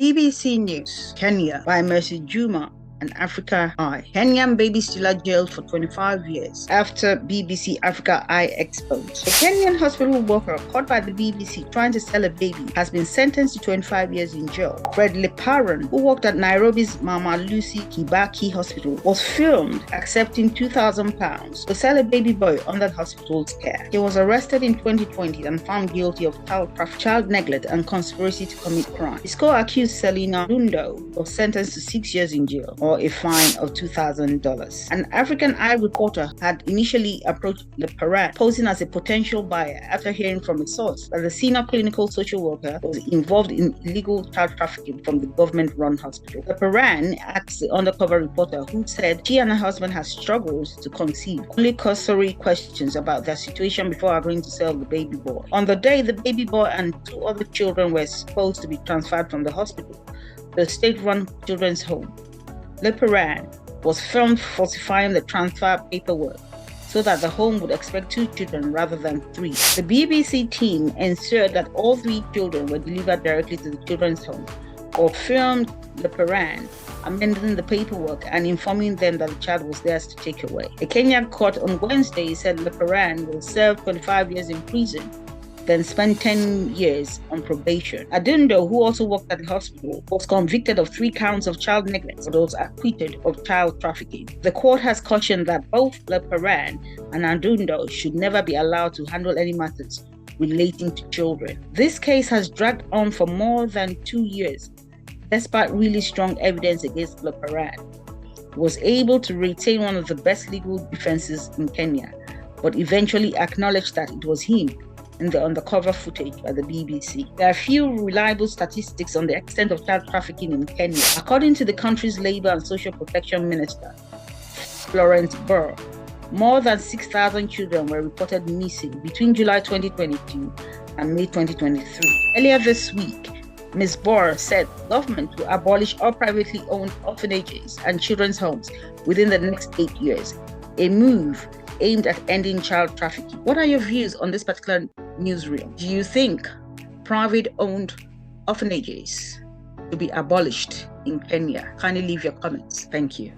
BBC News, Kenya by Mercy Juma and Africa Eye. Kenyan baby stealer jailed for 25 years after BBC Africa Eye exposed. A Kenyan hospital worker caught by the BBC trying to sell a baby has been sentenced to 25 years in jail. Fred Leparan, who worked at Nairobi's Mama Lucy Kibaki hospital, was filmed accepting £2,000 to sell a baby boy under the hospital's care. He was arrested in 2020 and found guilty of child neglect and conspiracy to commit crime. His co-accused Selina Lundo was sentenced to 6 years in jail or a fine of $2,000. An African Eye reporter had initially approached Leparan, posing as a potential buyer after hearing from a source that the senior clinical social worker was involved in illegal child trafficking from the government-run hospital. Leparan asked the undercover reporter, who said she and her husband had struggled to conceive, only cursory questions about their situation before agreeing to sell the baby boy. On the day the baby boy and 2 other children were supposed to be transferred from the hospital to the state-run children's home, Leparan was filmed falsifying the transfer paperwork so that the home would expect 2 children rather than 3. The BBC team ensured that all 3 children were delivered directly to the children's home, or filmed Leparan amending the paperwork and informing them that the child was theirs to take away. A Kenyan court on Wednesday said Leparan will serve 25 years in prison, then spent 10 years on probation. Adundo, who also worked at the hospital, was convicted of 3 counts of child neglect but was acquitted of child trafficking. The court has cautioned that both Leparan and Adundo should never be allowed to handle any matters relating to children. This case has dragged on for more than 2 years, despite really strong evidence against Leparan. He was able to retain one of the best legal defenses in Kenya, but eventually acknowledged that it was him in the undercover footage by the BBC. There are few reliable statistics on the extent of child trafficking in Kenya. According to the country's Labour and Social Protection Minister, Florence Burr, more than 6,000 children were reported missing between July 2022 and May 2023. Earlier this week, Ms. Burr said government will abolish all privately owned orphanages and children's homes within the next 8 years, a move aimed at ending child trafficking. What are your views on this particular newsreel? Do you think private-owned orphanages should be abolished in Kenya? Kindly leave your comments. Thank you.